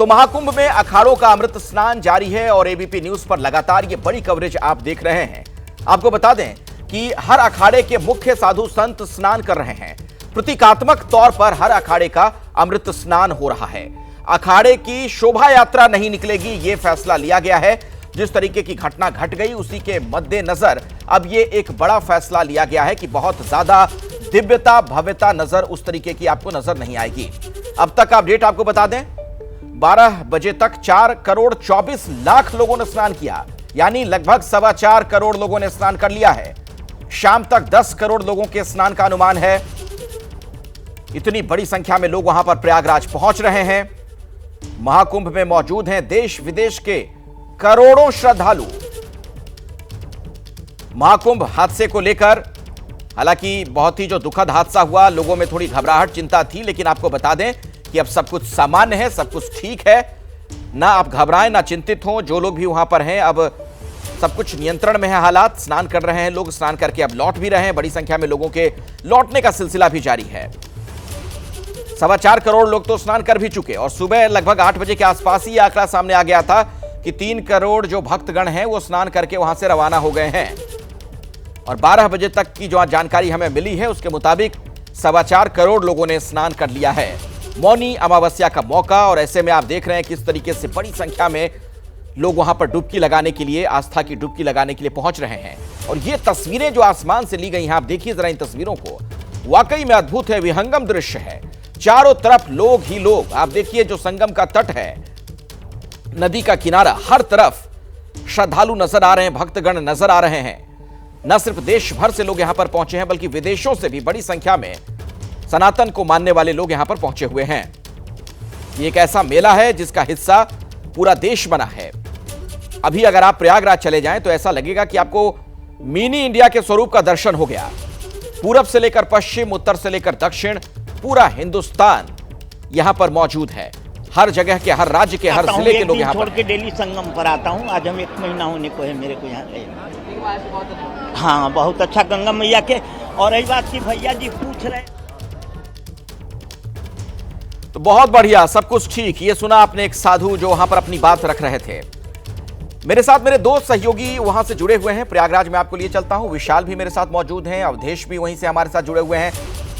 तो महाकुंभ में अखाड़ों का अमृत स्नान जारी है और एबीपी न्यूज पर लगातार ये बड़ी कवरेज आप देख रहे हैं। आपको बता दें कि हर अखाड़े के मुख्य साधु संत स्नान कर रहे हैं। प्रतीकात्मक तौर पर हर अखाड़े का अमृत स्नान हो रहा है। अखाड़े की शोभा यात्रा नहीं निकलेगी, यह फैसला लिया गया है। जिस तरीके की घटना घट गई उसी के मद्देनजर अब यह एक बड़ा फैसला लिया गया है कि बहुत ज्यादा दिव्यता भव्यता नजर उस तरीके की आपको नजर नहीं आएगी। अब तक अपडेट आपको बता दें, 12 बजे तक 4 करोड़ 24 लाख लोगों ने स्नान किया, यानी लगभग 4.25 करोड़ लोगों ने स्नान कर लिया है। शाम तक 10 करोड़ लोगों के स्नान का अनुमान है। इतनी बड़ी संख्या में लोग वहां पर प्रयागराज पहुंच रहे हैं। महाकुंभ में मौजूद हैं देश विदेश के करोड़ों श्रद्धालु। महाकुंभ हादसे को लेकर हालांकि बहुत ही जो दुखद हादसा हुआ, लोगों में थोड़ी घबराहट चिंता थी, लेकिन आपको बता दें कि अब सब कुछ सामान्य है, सब कुछ ठीक है। ना आप घबराएं, ना चिंतित हों। जो लोग भी वहां पर हैं अब सब कुछ नियंत्रण में है। हालात, स्नान कर रहे हैं लोग, स्नान करके अब लौट भी रहे हैं। बड़ी संख्या में लोगों के लौटने का सिलसिला भी जारी है। 4.25 करोड़ लोग तो स्नान कर भी चुके और सुबह लगभग 8 बजे के आसपास ही आंकड़ा सामने आ गया था कि 3 करोड़ जो भक्तगण हैं वो स्नान करके वहां से रवाना हो गए हैं। और 12 बजे तक की जो जानकारी हमें मिली है उसके मुताबिक 4.25 करोड़ लोगों ने स्नान कर लिया है। मौनी अमावस्या का मौका, और ऐसे में आप देख रहे हैं किस तरीके से बड़ी संख्या में लोग वहां पर डुबकी लगाने के लिए, आस्था की डुबकी लगाने के लिए पहुंच रहे हैं। और ये तस्वीरें जो आसमान से ली गई हैं, आप देखिए जरा इन तस्वीरों को, वाकई में अद्भुत है, विहंगम दृश्य है। चारों तरफ लोग ही लोग। आप देखिए जो संगम का तट है, नदी का किनारा, हर तरफ श्रद्धालु नजर आ रहे हैं, भक्तगण नजर आ रहे हैं। न सिर्फ देश भर से लोग यहां पर पहुंचे हैं बल्कि विदेशों से भी बड़ी संख्या में सनातन को मानने वाले लोग यहां पर पहुंचे हुए हैं। ये एक ऐसा मेला है जिसका हिस्सा पूरा देश बना है। अभी अगर आप प्रयागराज चले जाएं तो ऐसा लगेगा कि आपको मिनी इंडिया के स्वरूप का दर्शन हो गया। पूरब से लेकर पश्चिम, उत्तर से लेकर दक्षिण, पूरा हिंदुस्तान यहां पर मौजूद है। हर जगह के, हर राज्य के, हर जिले के लोग यहां पर छोड़ के डेली संगम पर आता हूं। आज हम 1 महीना होने को है मेरे को यहाँ पे। हाँ, बहुत अच्छा गंगा मैया के। और यही बात की भैया जी पूछ रहे, तो बहुत बढ़िया, सब कुछ ठीक। ये सुना आपने एक साधु जो वहां पर अपनी बात रख रहे थे। मेरे साथ मेरे 2 सहयोगी वहां से जुड़े हुए हैं। प्रयागराज में आपको लिए चलता हूं। विशाल भी मेरे साथ मौजूद हैं, अवधेश भी वहीं से हमारे साथ जुड़े हुए हैं।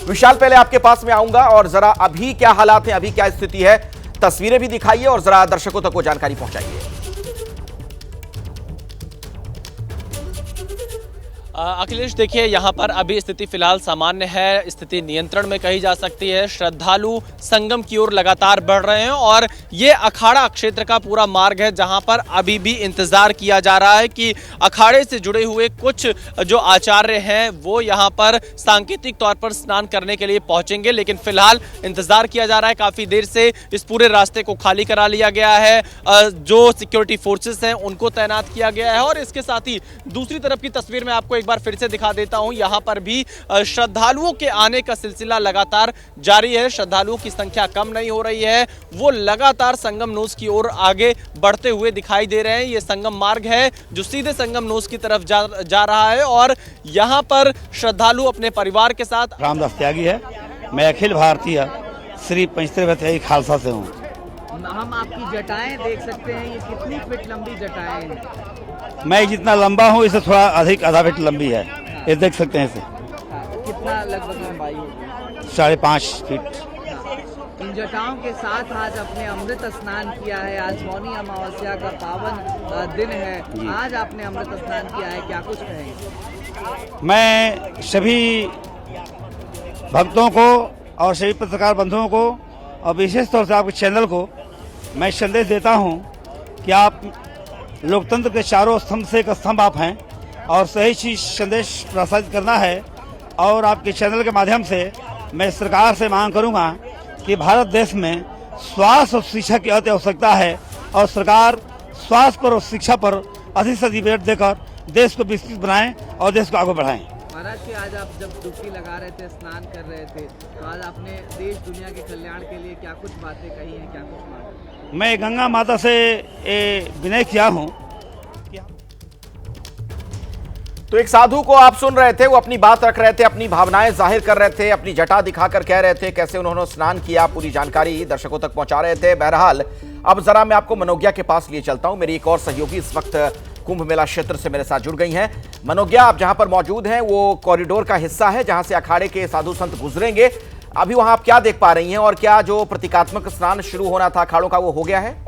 विशाल, पहले आपके पास में आऊंगा और जरा अभी क्या हालात हैं, अभी क्या स्थिति है, तस्वीरें भी दिखाइए और जरा दर्शकों तक वो जानकारी पहुंचाइए। अखिलेश, देखिए यहाँ पर अभी स्थिति फिलहाल सामान्य है, स्थिति नियंत्रण में कही जा सकती है। श्रद्धालु संगम की ओर लगातार बढ़ रहे हैं और ये अखाड़ा क्षेत्र का पूरा मार्ग है जहाँ पर अभी भी इंतजार किया जा रहा है कि अखाड़े से जुड़े हुए कुछ जो आचार्य हैं वो यहाँ पर सांकेतिक तौर पर स्नान करने के लिए पहुँचेंगे। लेकिन फिलहाल इंतजार किया जा रहा है। काफ़ी देर से इस पूरे रास्ते को खाली करा लिया गया है, जो सिक्योरिटी फोर्सेस हैं उनको तैनात किया गया है। और इसके साथ ही दूसरी तरफ की तस्वीर में आपको एक बार फिर से दिखा देता हूं। यहां पर भी श्रद्धालुओं के आने का सिलसिला लगातार जारी है। श्रद्धालुओं की संख्या कम नहीं हो रही है, वो लगातार संगम नोस की ओर आगे बढ़ते हुए दिखाई दे रहे हैं। ये संगम मार्ग है जो सीधे संगम नोस की तरफ जा रहा है और यहां पर श्रद्धालु अपने परिवार के साथ। रामदास त्यागी है, मैं अखिल भारतीय श्री पंचतत्व त्यागी खालसा से हूँ। हम आपकी जटाएं देख सकते हैं, ये कितनी फीट लंबी जटाएं हैं? मैं जितना लंबा हूँ इससे थोड़ा अधिक, आधा फीट लंबी है। ये देख सकते हैं इसे। कितना लगभग लंबाई होगी? 5.5 फीट। इन जटाओं के साथ आज अपने अमृत स्नान किया है। आज मौनी अमावस्या का पावन दिन है। आज आपने अमृत स्नान किया है, क्या कुछ कहेंगे? मैं सभी भक्तों को और सभी पत्रकार बंधुओं को और विशेष तौर से आपके चैनल को मैं संदेश देता हूं कि आप लोकतंत्र के चारों स्तंभ से एक स्तंभ आप हैं और सही चीज संदेश प्रसारित करना है। और आपके चैनल के माध्यम से मैं सरकार से मांग करूंगा कि भारत देश में स्वास्थ्य और शिक्षा की अति आवश्यकता है और सरकार स्वास्थ्य पर और शिक्षा पर अधिक से अधिक रेट देकर देश को विकसित बनाएं और देश को आगे बढ़ाएं। महाराज जी, आज आप जब डुबकी लगा रहे थे, स्नान कर रहे थे, तो आज आपने देश दुनिया के कल्याण के लिए क्या कुछ बातें कही हैं, क्या कुछ मांगा? मैं गंगा माता से विनय किया हूँ। तो एक साधु को आप सुन रहे थे, वो अपनी बात रख रहे थे, अपनी भावनाएं जाहिर कर रहे थे, अपनी जटा दिखाकर कह रहे थे कैसे उन्होंने स्नान किया, पूरी जानकारी दर्शकों तक पहुंचा रहे थे। बहरहाल अब जरा मैं आपको मनोज्ञा के पास लिए चलता हूं। मेरी एक और सहयोगी इस वक्त कुंभ मेला क्षेत्र से मेरे साथ जुड़ गई हैं। मनोज्ञा, आप जहां पर मौजूद हैं वो कॉरिडोर का हिस्सा है जहां से अखाड़े के साधु संत गुजरेंगे। अभी वहां आप क्या देख पा रही हैं और क्या जो प्रतीकात्मक स्नान शुरू होना था अखाड़ों का वो हो गया है?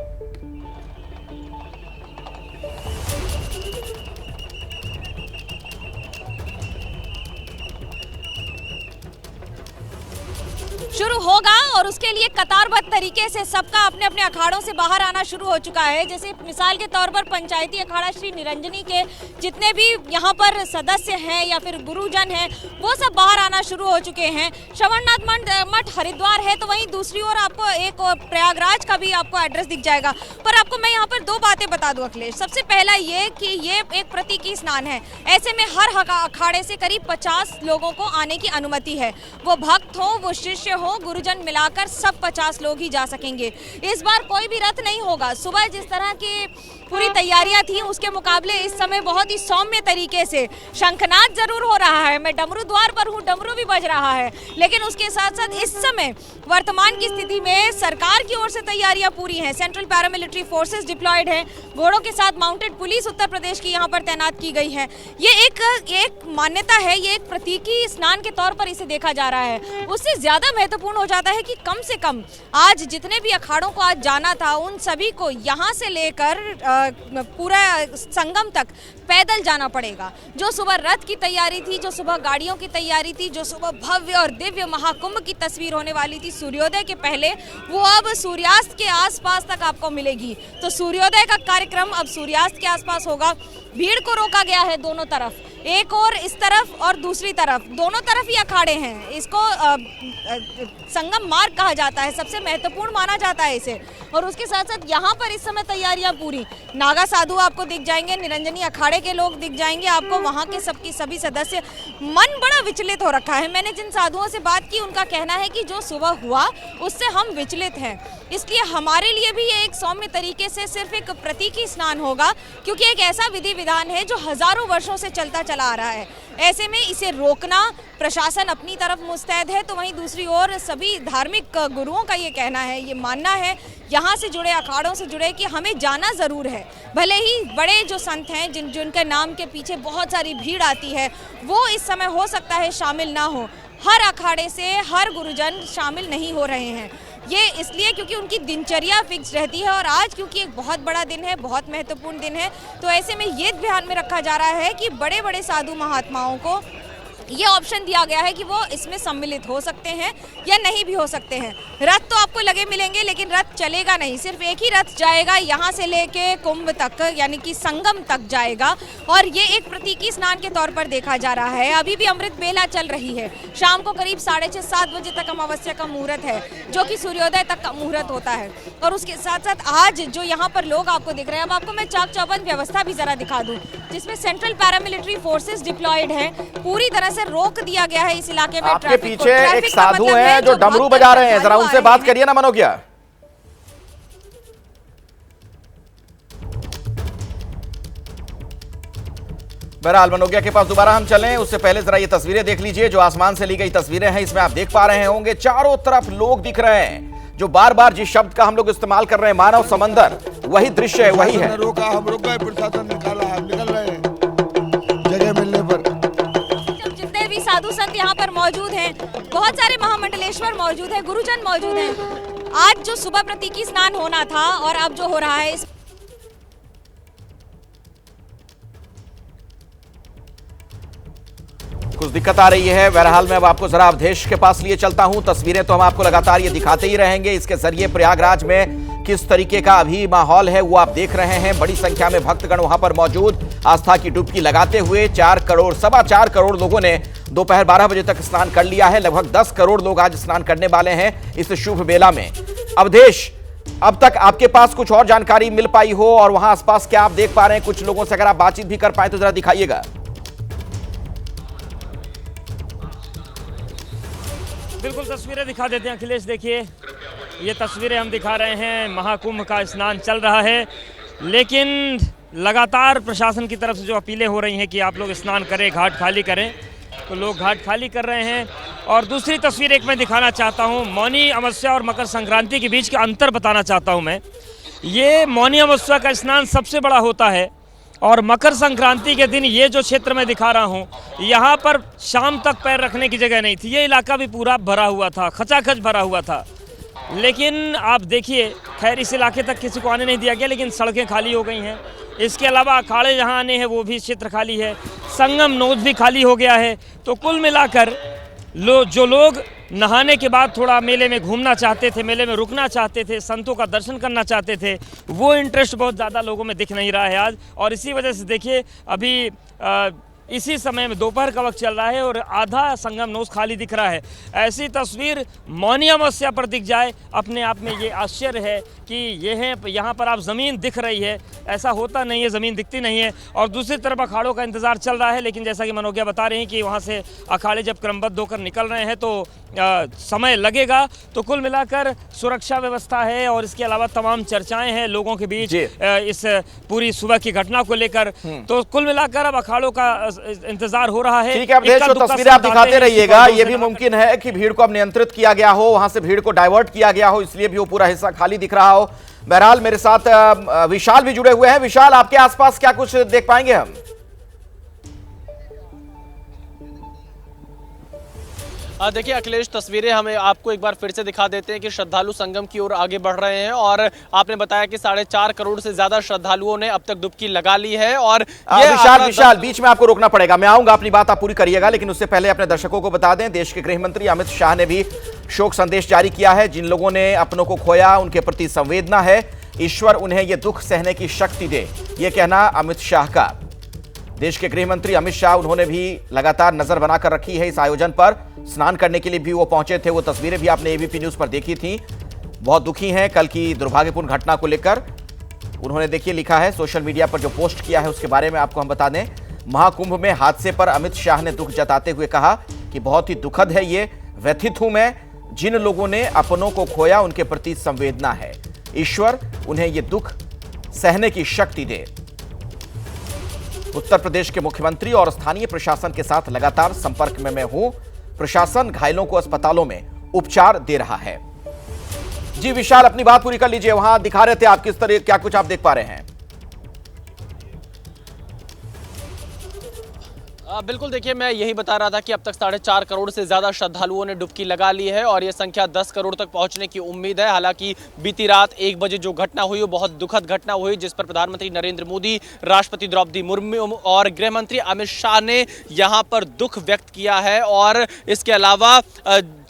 शुरू होगा और उसके लिए कतारबद्ध तरीके से सबका अपने अपने अखाड़ों से बाहर आना शुरू हो चुका है। जैसे मिसाल के तौर पर पंचायती अखाड़ा श्री निरंजनी के जितने भी यहाँ पर सदस्य हैं या फिर गुरुजन हैं वो सब बाहर आना शुरू हो चुके हैं। श्रवणनाथ मठ हरिद्वार है तो वहीं दूसरी ओर आपको एक प्रयागराज का भी आपको एड्रेस दिख जाएगा। पर आपको मैं यहाँ पर दो बातें बता दूं अखिलेश। सबसे पहला ये कि ये एक प्रतीकी स्नान है, ऐसे में हर अखाड़े से करीब 50 लोगों को आने की अनुमति है। वो भक्त हो, वो शिष्य हो, गुरुजन मिलाकर सब 50 लोग ही जा सकेंगे। इस बार कोई भी रथ नहीं होगा। सुबह जिस तरह की पूरी तैयारियां थी उसके मुकाबले इस समय बहुत ही सौम्य तरीके से शंखनाद जरूर हो रहा है। मैं डमरू द्वार पर हूँ, डमरू भी बज रहा है, लेकिन उसके साथ साथ इस समय वर्तमान की स्थिति में सरकार की ओर से तैयारियां पूरी हैं। सेंट्रल पैरामिलिट्री फोर्सेस डिप्लॉयड हैं, घोड़ों के साथ माउंटेड पुलिस उत्तर प्रदेश की यहाँ पर तैनात की गई है। ये एक मान्यता है, ये एक प्रतीकी स्नान के तौर पर इसे देखा जा रहा है। उससे ज्यादा महत्वपूर्ण हो जाता है कि कम से कम आज जितने भी अखाड़ों को आज जाना था उन सभी को यहाँ से लेकर पूरा संगम तक पैदल जाना पड़ेगा। जो सुबह रथ की तैयारी थी, जो सुबह गाड़ियों की तैयारी थी, जो सुबह भव्य और दिव्य महाकुंभ की तस्वीर होने वाली थी सूर्योदय के पहले, वो अब सूर्यास्त के आसपास तक आपको मिलेगी। तो सूर्योदय का कार्यक्रम अब सूर्यास्त के आसपास होगा। भीड़ को रोका गया है दोनों तरफ, एक और इस तरफ और दूसरी तरफ, दोनों तरफ ही अखाड़े हैं। इसको संगम मार्ग कहा जाता है, सबसे महत्वपूर्ण माना जाता है इसे। और उसके साथ साथ यहाँ पर इस समय तैयारियां पूरी। नागा साधु आपको दिख जाएंगे, निरंजनी अखाड़े के लोग दिख जाएंगे आपको, वहाँ के सबकी सभी सदस्य। मन बड़ा विचलित हो रखा है। मैंने जिन साधुओं से बात की उनका कहना है कि जो सुबह हुआ उससे हम विचलित हैं, इसलिए हमारे लिए भी ये एक सौम्य तरीके से सिर्फ एक प्रतीकी स्नान होगा, क्योंकि एक ऐसा विधि विधान है जो हजारों वर्षों से चलता चला आ रहा है। ऐसे में इसे रोकना प्रशासन अपनी तरफ मुस्तैद है, तो वहीं दूसरी ओर सभी धार्मिक गुरुओं का ये कहना है, ये मानना है यहाँ से जुड़े, अखाड़ों से जुड़े, कि हमें जाना ज़रूर है। भले ही बड़े जो संत हैं जिनके नाम के पीछे बहुत सारी भीड़ आती है वो इस समय हो सकता है शामिल ना हो। हर अखाड़े से हर गुरुजन शामिल नहीं हो रहे हैं, ये इसलिए क्योंकि उनकी दिनचर्या फिक्स रहती है। और आज क्योंकि एक बहुत बड़ा दिन है, बहुत महत्वपूर्ण दिन है, तो ऐसे में ये ध्यान में रखा जा रहा है कि बड़े बड़े साधु महात्माओं को ये ऑप्शन दिया गया है कि वो इसमें सम्मिलित हो सकते हैं या नहीं भी हो सकते हैं। रथ तो आपको लगे मिलेंगे, लेकिन रथ चलेगा नहीं, सिर्फ एक ही रथ जाएगा यहाँ से लेके कुंभ तक, यानी कि संगम तक जाएगा। और ये एक प्रतीकी स्नान के तौर पर देखा जा रहा है। अभी भी अमृत बेला चल रही है, शाम को करीब 6:30-7 बजे तक अमावस्या का मुहूर्त है, जो कि सूर्योदय तक का मुहूर्त होता है। और उसके साथ साथ आज जो यहाँ पर लोग आपको दिख रहे हैं, अब आपको मैं चाक चौबंद व्यवस्था भी जरा दिखा दूँ, जिसमें सेंट्रल पैरामिलिट्री फोर्सेस डिप्लॉयड है। पूरी तरह से रोक दिया गया है इस इलाके में। आपके पीछे एक साधु हैं जो डमरू बजा रहे हैं, जरा उनसे बात करिए ना मनोज्ञा। बहरहाल मनोज्ञा के पास दोबारा हम चलें, उससे पहले जरा ये तस्वीरें देख लीजिए जो आसमान से ली गई तस्वीरें हैं। इसमें आप देख पा रहे होंगे चारों तरफ लोग दिख रहे हैं। जो बार बार जिस शब्द का हम लोग इस्तेमाल कर रहे हैं, मानव समंदर, वही दृश्य है, वही है। रोका, हम रुक गए, प्रशासन निकाला, हम निकल रहे हैं जगह मिलने पर। जितने भी साधु संत यहाँ पर मौजूद हैं, बहुत सारे महामंडलेश्वर मौजूद हैं, गुरुजन मौजूद हैं। आज जो सुबह प्रतीकी स्नान होना था और अब जो हो रहा है, कुछ दिक्कत आ रही है। बहरहाल मैं अब आपको जरा अवधेश के पास लिए चलता हूं। तस्वीरें तो हम आपको लगातार ये दिखाते ही रहेंगे। इसके जरिए प्रयागराज में किस तरीके का अभी माहौल है वो आप देख रहे हैं। बड़ी संख्या में भक्तगण वहां पर मौजूद आस्था की डुबकी लगाते हुए 4 करोड़ लोगों ने दोपहर 12 बजे तक स्नान कर लिया है। लगभग 10 करोड़ लोग आज स्नान करने वाले हैं इस शुभ बेला में। अवधेश, अब तक आपके पास कुछ और जानकारी मिल पाई हो और वहां आसपास क्या आप देख पा रहे हैं कुछ लोगों से, अगर आप बातचीत भी कर पाए तो जरा दिखाइएगा। बिल्कुल तस्वीरें दिखा देते हैं अखिलेश। देखिए ये तस्वीरें हम दिखा रहे हैं, महाकुंभ का स्नान चल रहा है, लेकिन लगातार प्रशासन की तरफ से जो अपीलें हो रही हैं कि आप लोग स्नान करें, घाट खाली करें, तो लोग घाट खाली कर रहे हैं। और दूसरी तस्वीर एक मैं दिखाना चाहता हूं, मौनी अमावस्या और मकर संक्रांति के बीच का अंतर बताना चाहता हूं मैं ये मौनी अमावस्या का स्नान सबसे बड़ा होता है और मकर संक्रांति के दिन ये जो क्षेत्र में दिखा रहा हूँ, यहाँ पर शाम तक पैर रखने की जगह नहीं थी। ये इलाका भी पूरा भरा हुआ था, खचाखच भरा हुआ था। लेकिन आप देखिए, खैर इस इलाके तक किसी को आने नहीं दिया गया, लेकिन सड़कें खाली हो गई हैं। इसके अलावा अखाड़े जहाँ आने हैं वो भी क्षेत्र खाली है, संगम नोद भी खाली हो गया है। तो कुल मिलाकर जो लोग नहाने के बाद थोड़ा मेले में घूमना चाहते थे, मेले में रुकना चाहते थे, संतों का दर्शन करना चाहते थे, वो इंटरेस्ट बहुत ज़्यादा लोगों में दिख नहीं रहा है आज। और इसी वजह से देखिए, अभी इसी समय में दोपहर का वक्त चल रहा है और आधा संगम नोस खाली दिख रहा है। ऐसी तस्वीर मौनी अमावस्या पर दिख जाए, अपने आप में ये आश्चर्य है कि यहाँ पर आप ज़मीन दिख रही है, ऐसा होता नहीं है, ज़मीन दिखती नहीं है। और दूसरी तरफ अखाड़ों का इंतज़ार चल रहा है, लेकिन जैसा कि मनोज्ञा बता रहे हैं कि वहाँ से अखाड़े जब क्रमबद्ध होकर निकल रहे हैं तो समय लगेगा। तो कुल मिलाकर सुरक्षा व्यवस्था है और इसके अलावा तमाम चर्चाएं हैं लोगों के बीच इस पूरी सुबह की घटना को लेकर। तो कुल मिलाकर अब अखाड़ों का इंतजार हो रहा है। ठीक है, अपडेट जो तस्वीरें आप दिखाते रहिएगा। ये भी मुमकिन है कि भीड़ को अब नियंत्रित किया गया हो, वहां से भीड़ को डाइवर्ट किया गया हो, इसलिए भी वो पूरा हिस्सा खाली दिख रहा हो। बहरहाल मेरे साथ विशाल भी जुड़े हुए हैं। विशाल, आपके आसपास क्या कुछ देख पाएंगे हम? देखिए अखिलेश, तस्वीरें हमें आपको एक बार फिर से दिखा देते हैं कि श्रद्धालु संगम की ओर आगे बढ़ रहे हैं और आपने बताया कि 4.5 करोड़ से ज्यादा श्रद्धालुओं ने अब तक डुबकी लगा ली है। और विशाल बीच में आपको रोकना पड़ेगा, मैं आऊंगा, अपनी बात आप पूरी करिएगा, लेकिन उससे पहले अपने दर्शकों को बता दें, देश के गृह मंत्री अमित शाह ने भी शोक संदेश जारी किया है। जिन लोगों ने अपनों को खोया उनके प्रति संवेदना है, ईश्वर उन्हें यह दुख सहने की शक्ति दे, यह कहना अमित शाह का। देश के गृह मंत्री अमित शाह, उन्होंने भी लगातार नजर बनाकर रखी है इस आयोजन पर। स्नान करने के लिए भी वो पहुंचे थे, वो तस्वीरें भी आपने एबीपी न्यूज पर देखी थी। बहुत दुखी हैं कल की दुर्भाग्यपूर्ण घटना को लेकर। उन्होंने देखिए लिखा है सोशल मीडिया पर, जो पोस्ट किया है उसके बारे में आपको हम बता दें। महाकुंभ में हादसे पर अमित शाह ने दुख जताते हुए कहा कि बहुत ही दुखद है ये, व्यथित हूं मैं। जिन लोगों ने अपनों को खोया उनके प्रति संवेदना है, ईश्वर उन्हें ये दुख सहने की शक्ति दे। उत्तर प्रदेश के मुख्यमंत्री और स्थानीय प्रशासन के साथ लगातार संपर्क में मैं हूं। प्रशासन घायलों को अस्पतालों में उपचार दे रहा है। जी विशाल, अपनी बात पूरी कर लीजिए। वहां दिखा रहे थे आप, किस तरह क्या कुछ आप देख पा रहे हैं? बिल्कुल, देखिए मैं यही बता रहा था कि अब तक 4.5 करोड़ से ज्यादा श्रद्धालुओं ने डुबकी लगा ली है और ये संख्या 10 करोड़ तक पहुंचने की उम्मीद है। हालांकि बीती रात 1 बजे जो घटना हुई वो बहुत दुखद घटना हुई, जिस पर प्रधानमंत्री नरेंद्र मोदी, राष्ट्रपति द्रौपदी मुर्मू और गृह मंत्री अमित शाह ने यहां पर दुख व्यक्त किया है और इसके अलावा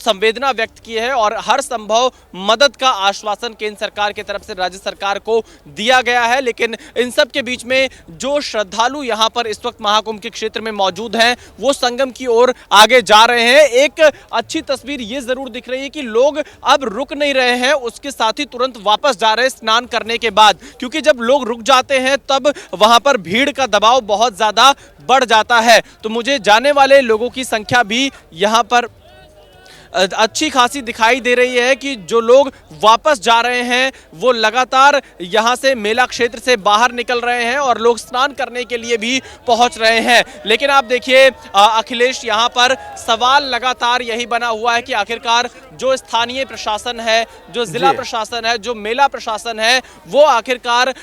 संवेदना व्यक्त की है और हर संभव मदद का आश्वासन केंद्र सरकार की तरफ से राज्य सरकार को दिया गया है। लेकिन इन सब के बीच में जो श्रद्धालु यहां पर इस वक्त महाकुंभ के क्षेत्र में मौजूद हैं, वो संगम की ओर आगे जा रहे हैं। एक अच्छी तस्वीर ये जरूर दिख रही है कि लोग अब रुक नहीं रहे हैं, उसके साथ ही तुरंत वापस जा रहे हैं स्नान करने के बाद, क्योंकि जब लोग रुक जाते हैं तब वहां पर भीड़ का दबाव बहुत ज्यादा बढ़ जाता है। तो मुझे जाने वाले लोगों की संख्या भी यहां पर अच्छी खासी दिखाई दे रही है कि जो लोग वापस जा रहे हैं वो लगातार यहां से मेला क्षेत्र से बाहर निकल रहे हैं और लोग स्नान करने के लिए भी पहुंच रहे हैं। लेकिन आप देखिए अखिलेश, यहां पर सवाल लगातार यही बना हुआ है कि आखिरकार जो स्थानीय प्रशासन है, जो जिला प्रशासन है, जो मेला प्रशासन है, वो आखिरकार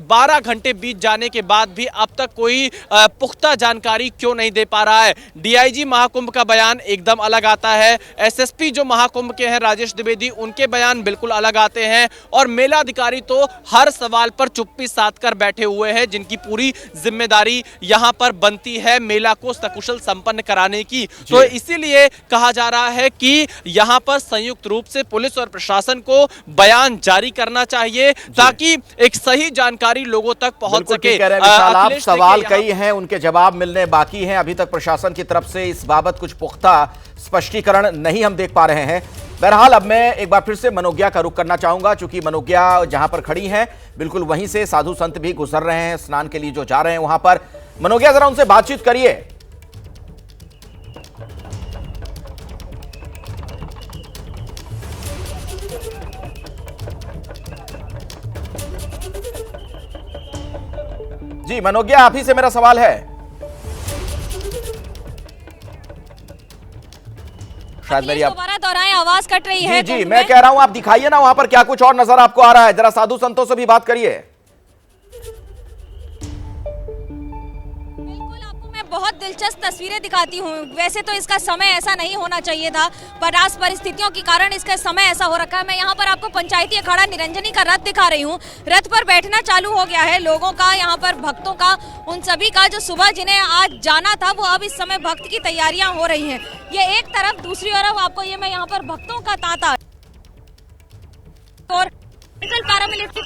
12 घंटे बीत जाने के बाद भी अब तक कोई पुख्ता जानकारी क्यों नहीं दे पा रहा है। डीआईजी महाकुंभ का बयान एकदम अलग आता है, एसएसपी जो महाकुंभ के हैं राजेश द्विवेदी, उनके बयान बिल्कुल अलग आते हैं और मेला अधिकारी तो हर सवाल पर चुप्पी साध कर बैठे हुए हैं, जिनकी पूरी जिम्मेदारी यहां पर बनती है मेला को सकुशल संपन्न कराने की। तो इसीलिए कहा जा रहा है कि यहां पर संयुक्त रूप से पुलिस और प्रशासन को बयान जारी करना चाहिए ताकि एक सही जानकारी लोगों तक पहुंच सके। आप सवाल कई हैं, उनके जवाब मिलने बाकी हैं। अभी तक प्रशासन की तरफ से इस बाबत कुछ पुख्ता स्पष्टीकरण नहीं हम देख पा रहे हैं। बहरहाल अब मैं एक बार फिर से मनोज्ञा का रुख करना चाहूंगा, चूंकि मनोज्ञा जहां पर खड़ी हैं बिल्कुल वहीं से साधु संत भी गुजर रहे हैं स्नान के लिए, जो जा रहे हैं वहां पर। मनोज्ञा, जरा उनसे बातचीत करिए। जी मनोज्ञा, आप ही से मेरा सवाल है। शायद मेरी दोबारा बात और आए, आवाज कट रही है। जी मैं कह रहा हूं आप दिखाइए ना वहां पर क्या कुछ और नजर आपको आ रहा है, जरा साधु संतों से भी बात करिए। बहुत दिलचस्प तस्वीरें दिखाती हूँ। वैसे तो इसका समय ऐसा नहीं होना चाहिए था, पर आज परिस्थितियों के कारण इसका समय ऐसा हो रखा है। मैं यहाँ पर आपको पंचायती अखाड़ा निरंजनी का रथ दिखा रही हूँ। रथ पर बैठना चालू हो गया है लोगों का, यहाँ पर भक्तों का, उन सभी का जो सुबह जिन्हें आज जाना था वो अब इस समय भक्त की तैयारियां हो रही हैं। ये एक तरफ, दूसरी तरफ आपको ये मैं यहाँ पर भक्तों का तांता और पैरामिलिट्री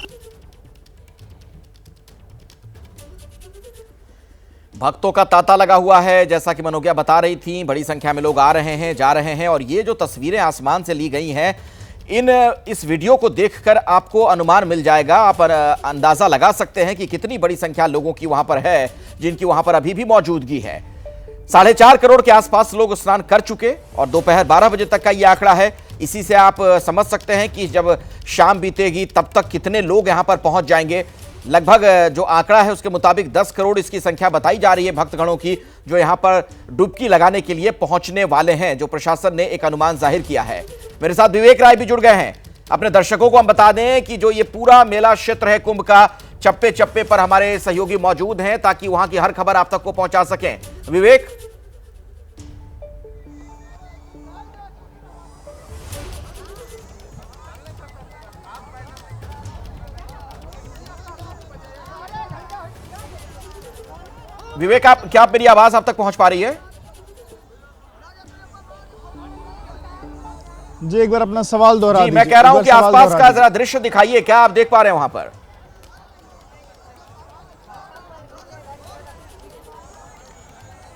भक्तों का तांता लगा हुआ है। जैसा कि मनोज्ञा बता रही थी, बड़ी संख्या में लोग आ रहे हैं, जा रहे हैं, और ये जो तस्वीरें आसमान से ली गई हैं, इस वीडियो को देखकर आपको अनुमान मिल जाएगा, आप अंदाजा लगा सकते हैं कि कितनी बड़ी संख्या लोगों की वहां पर है, जिनकी वहां पर अभी भी मौजूदगी है। 4.5 करोड़ के आसपास लोग स्नान कर चुके और दोपहर 12 बजे तक का ये आंकड़ा है। इसी से आप समझ सकते हैं कि जब शाम बीतेगी तब तक कितने लोग यहां पर पहुंच जाएंगे। लगभग जो आंकड़ा है उसके मुताबिक 10 करोड़ इसकी संख्या बताई जा रही है भक्तगणों की, जो यहां पर डुबकी लगाने के लिए पहुंचने वाले हैं, जो प्रशासन ने एक अनुमान जाहिर किया है। मेरे साथ विवेक राय भी जुड़ गए हैं। अपने दर्शकों को हम बता दें कि जो ये पूरा मेला क्षेत्र है कुंभ का, चप्पे चप्पे पर हमारे सहयोगी मौजूद हैं ताकि वहां की हर खबर आप तक को पहुंचा सकें। विवेक, विवेक क्या मेरी आवाज आप तक पहुंच पा रही है? जी एक बार अपना सवाल दोहरा दीजिए। मैं कह रहा हूं कि आसपास का जरा दृश्य दिखाइए, क्या आप देख पा रहे हैं वहां पर?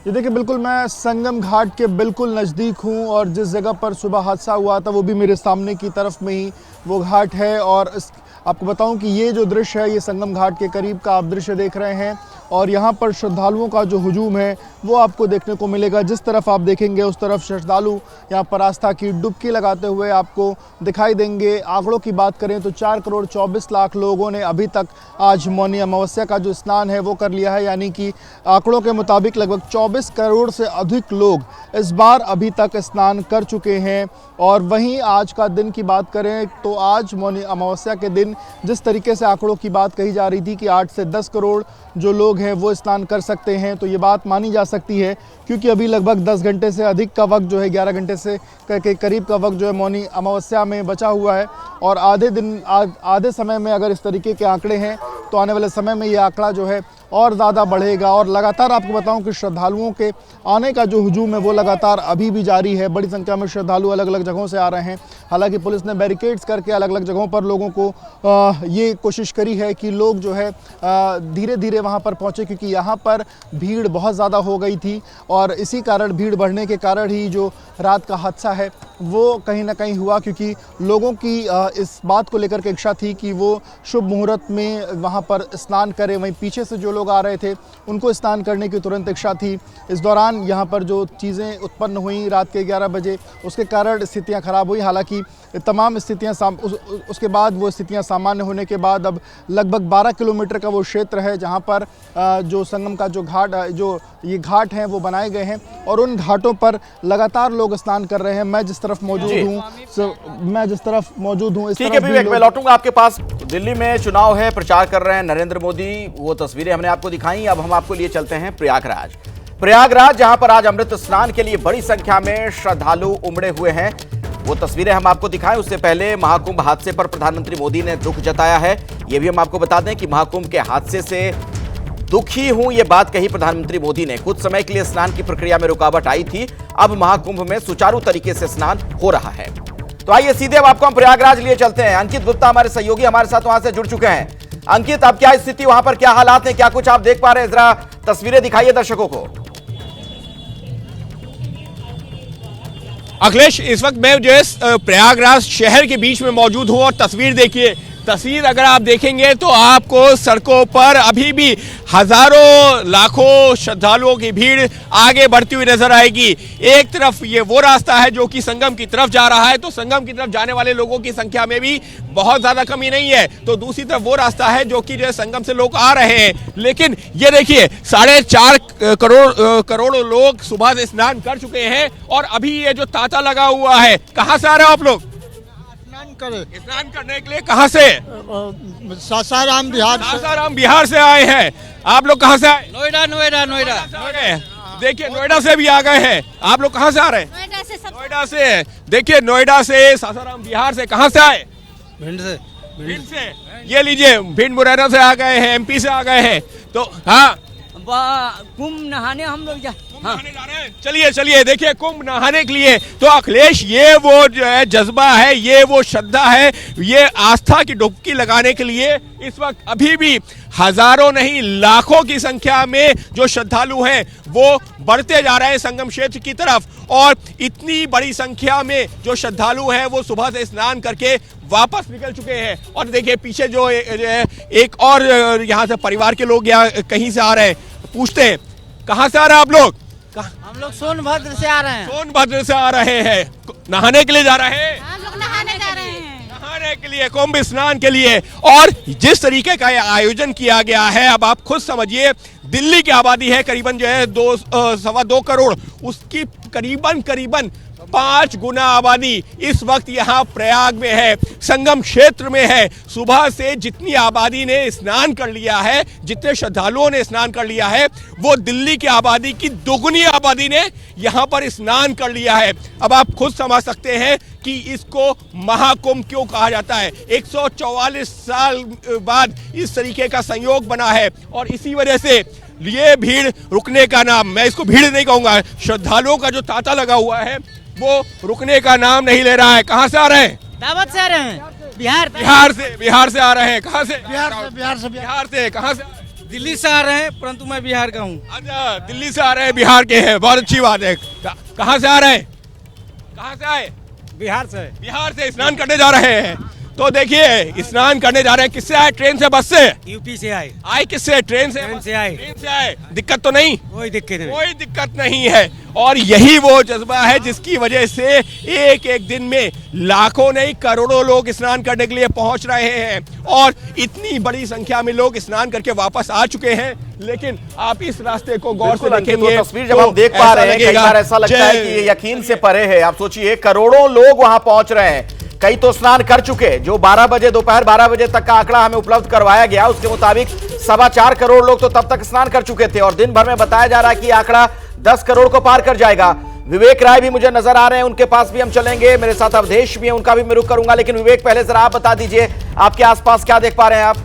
ये देखिए, बिल्कुल मैं संगम घाट के बिल्कुल नज़दीक हूँ और जिस जगह पर सुबह हादसा हुआ था वो भी मेरे सामने की तरफ में ही वो घाट है। और आपको बताऊं कि ये जो दृश्य है ये संगम घाट के करीब का आप दृश्य देख रहे हैं और यहाँ पर श्रद्धालुओं का जो हुजूम है वो आपको देखने को मिलेगा। जिस तरफ आप देखेंगे उस तरफ श्रद्धालु यहाँ पर आस्था की डुबकी लगाते हुए आपको दिखाई देंगे। आंकड़ों की बात करें तो 4 करोड़ 24 लाख लोगों ने अभी तक आज मौनी अमावस्या का जो स्नान है वो कर लिया है, यानी कि आंकड़ों के मुताबिक लगभग 24 करोड़ से अधिक लोग इस बार अभी तक स्नान कर चुके हैं। और वहीं आज का दिन की बात करें तो आज मौनी अमावस्या के दिन जिस तरीके से आंकड़ों की बात कही जा रही थी कि 8 से 10 करोड़ जो लोग हैं वो स्नान कर सकते हैं, तो ये बात मानी जा सकती है क्योंकि अभी लगभग 10 घंटे से अधिक का वक्त जो है, 11 घंटे से के करीब का वक्त जो है मौनी अमावस्या में बचा हुआ है। और आधे समय में अगर इस तरीके के आंकड़े हैं तो आने वाले समय में ये आंकड़ा जो है और ज़्यादा बढ़ेगा। और लगातार आपको बताऊं कि श्रद्धालुओं के आने का जो हुजूम है वो लगातार अभी भी जारी है। बड़ी संख्या में श्रद्धालु अलग अलग जगहों से आ रहे हैं। हालांकि पुलिस ने बैरिकेड्स करके अलग अलग जगहों पर लोगों को ये कोशिश करी है कि लोग जो है धीरे धीरे वहां पर पहुंचे, क्योंकि यहाँ पर भीड़ बहुत ज़्यादा हो गई थी और इसी कारण, भीड़ बढ़ने के कारण ही जो रात का हादसा है वो कहीं ना कहीं हुआ, क्योंकि लोगों की इस बात को लेकर के इच्छा थी कि वो शुभ मुहूर्त में वहाँ पर स्नान करें। वहीं पीछे से जो लोग आ रहे थे उनको स्नान करने की तुरंत इच्छा थी। इस दौरान यहाँ पर जो चीज़ें उत्पन्न हुई रात के 11 बजे, उसके कारण स्थितियाँ खराब हुई। हालांकि तमाम स्थितियाँ उसके बाद वो स्थितियाँ सामान्य होने के बाद अब लगभग 12 किलोमीटर का वो क्षेत्र है जहाँ पर जो संगम का जो घाट, जो ये घाट हैं वो बनाए गए हैं और उन घाटों पर लगातार लोग स्नान कर रहे हैं। मैं जिस तरफ मौजूद हूँ ठीक है विवेक, मैं लौटूंगा आपके पास। दिल्ली में चुनाव है, प्रचार कर रहे हैं नरेंद्र मोदी, वो तस्वीरें हमने आपको दिखाई। अब हम आपको लिए चलते हैं प्रयागराज, जहां पर आज अमृत स्नान के लिए बड़ी संख्या में श्रद्धालु उमड़े हुए हैं। वो तस्वीरें हम आपको दिखाएं। उससे पहले महाकुंभ हादसे पर प्रधानमंत्री मोदी ने दुख जताया है। यह भी हम आपको बता दें कि महाकुंभ के हादसे से दुखी हूं, यह बात कही प्रधानमंत्री मोदी ने। कुछ समय के लिए स्नान की प्रक्रिया में रुकावट आई थी, अब महाकुंभ में सुचारू तरीके से स्नान हो रहा है। तो आइए सीधे अब आपको हम प्रयागराज लिए चलते हैं। अंकित गुप्ता हमारे सहयोगी हमारे साथ वहां से जुड़ चुके हैं। अंकित, अब क्या स्थिति वहां पर, क्या हालात हैं, क्या कुछ आप देख पा रहे हैं? जरा तस्वीरें दिखाइए दर्शकों को। अखिलेश, इस वक्त मैं जो है प्रयागराज शहर के बीच में मौजूद हूं और तस्वीर देखिए तस्वीर अगर आप देखेंगे तो आपको सड़कों पर अभी भी हजारों लाखों श्रद्धालुओं की भीड़ आगे बढ़ती हुई नजर आएगी। एक तरफ ये वो रास्ता है जो कि संगम की तरफ जा रहा है, तो संगम की तरफ जाने वाले लोगों की संख्या में भी बहुत ज्यादा कमी नहीं है। तो दूसरी तरफ वो रास्ता है जो कि जो है संगम से लोग आ रहे हैं। लेकिन ये देखिए 4.5 करोड़ लोग सुबह से स्नान कर चुके हैं और अभी ये जो तांता लगा हुआ है, कहाँ से आ रहे हो आप लोग? स्नान करने के लिए कहाँ से? सासाराम बिहार से। सासाराम बिहार से आए हैं। आप लोग कहाँ से आए? नोएडा। देखिए नोएडा से भी आ गए हैं। आप लोग कहाँ से आ रहे हैं? नोएडा से। देखिए नोएडा से, सासाराम बिहार से। कहाँ से आए? भिंड से। ये लीजिए भिंड मुरैना से आ गए हैं, MP से आ गए हैं। तो हाँ कुंभ नहाने हम लोग जा रहे हैं। चलिए देखिए कुंभ नहाने के लिए। तो अखिलेश ये वो जो है जज्बा है, ये वो श्रद्धा है, ये आस्था की डुबकी लगाने के लिए इस वक्त अभी भी हजारों नहीं लाखों की संख्या में जो श्रद्धालु हैं वो बढ़ते जा रहे हैं संगम क्षेत्र की तरफ। और इतनी बड़ी संख्या में जो श्रद्धालु हैं वो सुबह से स्नान करके वापस निकल चुके हैं। और देखिए पीछे जो एक और यहाँ से परिवार के लोग यहाँ कहीं से आ रहे हैं। पूछते हैं कहाँ से आ रहे हैं आप लोग? हम लोग सोनभद्र से आ रहे हैं। सोनभद्र से आ रहे हैं। नहाने के लिए जा रहे हैं? हम लोग नहाने जा रहे हैं, नहाने के लिए, कुंभ स्नान के लिए। और जिस तरीके का यह आयोजन किया गया है, अब आप खुद समझिए, दिल्ली की आबादी है करीबन जो है 2.25 करोड़, उसकी करीबन 5 गुना आबादी इस वक्त यहाँ प्रयाग में है, संगम क्षेत्र में है। सुबह से जितनी आबादी ने स्नान कर लिया है, जितने श्रद्धालुओं ने स्नान कर लिया है, वो दिल्ली की आबादी की दोगुनी आबादी ने यहाँ पर स्नान कर लिया है। अब आप खुद समझ सकते हैं कि इसको महाकुंभ क्यों कहा जाता है। 144 साल बाद इस तरीके का संयोग बना है और इसी वजह से ये भीड़ रुकने का नाम, मैं इसको भीड़ नहीं कहूंगा, श्रद्धालुओं का जो तांता लगा हुआ है वो रुकने का नाम नहीं ले रहा है। कहाँ से आ रहे हैं? दावत से आ रहे हैं। बिहार से आ रहे हैं। कहाँ से? बिहार से। कहाँ से? दिल्ली से आ रहे हैं, परंतु मैं बिहार का हूँ। अच्छा, दिल्ली से आ रहे हैं, बिहार के हैं, बहुत अच्छी बात है। कहाँ से आ रहे हैं? कहाँ से आए? बिहार से स्नान करने जा रहे हैं। तो देखिए स्नान करने जा रहे हैं। किससे आए? ट्रेन से, बस से? यूपी से आए। आए किससे? ट्रेन से आए। दिक्कत तो नहीं? कोई दिक्कत नहीं है। और यही वो जज्बा है जिसकी वजह से एक दिन में लाखों नहीं करोड़ों लोग स्नान करने के लिए पहुंच रहे हैं और इतनी बड़ी संख्या में लोग स्नान करके वापस आ चुके हैं। लेकिन आप इस रास्ते को गौर से देखेंगे, तस्वीर जब हम देख पा रहे हैं, कई बार ऐसा लगता है कि ये यकीन से परे है। आप सोचिए करोड़ों लोग वहां पहुंच रहे हैं, कई तो स्नान कर चुके। जो 12 बजे, दोपहर 12 बजे तक का आंकड़ा हमें उपलब्ध करवाया गया, उसके मुताबिक 4.25 करोड़ लोग तो तब तक स्नान कर चुके थे और दिन भर में बताया जा रहा है कि आंकड़ा 10 करोड़ को पार कर जाएगा। विवेक राय भी मुझे नजर आ रहे हैं, उनके पास भी हम चलेंगे। मेरे साथ अवधेश भी है, उनका भी मैं रुख करूंगा। लेकिन विवेक, पहले जरा आप बता दीजिए, आपके आसपास क्या देख पा रहे हैं आप?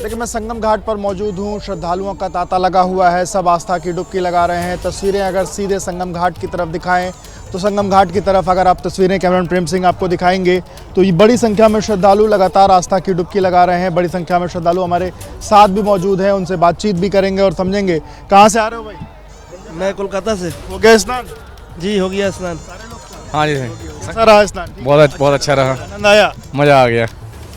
देखिए मैं संगम घाट पर मौजूद हूँ, श्रद्धालुओं का तांता लगा हुआ है, सब आस्था की डुबकी लगा रहे हैं। तस्वीरें अगर सीधे संगम घाट की तरफ दिखाएं तो संगम घाट की तरफ अगर आप तस्वीरें कैमरामैन प्रेम सिंह आपको दिखाएंगे तो ये बड़ी संख्या में श्रद्धालु लगातार आस्था की डुबकी लगा रहे हैं। बड़ी संख्या में श्रद्धालु हमारे साथ भी मौजूद हैं, उनसे बातचीत भी करेंगे और समझेंगे। कहाँ से आ रहे हो भाई? मैं कोलकाता से। हो गया स्नान? जी हो गया स्नान। हाँ जी कैसा रहा स्नान? बहुत अच्छा रहा, आनंद आया? मजा आ गया।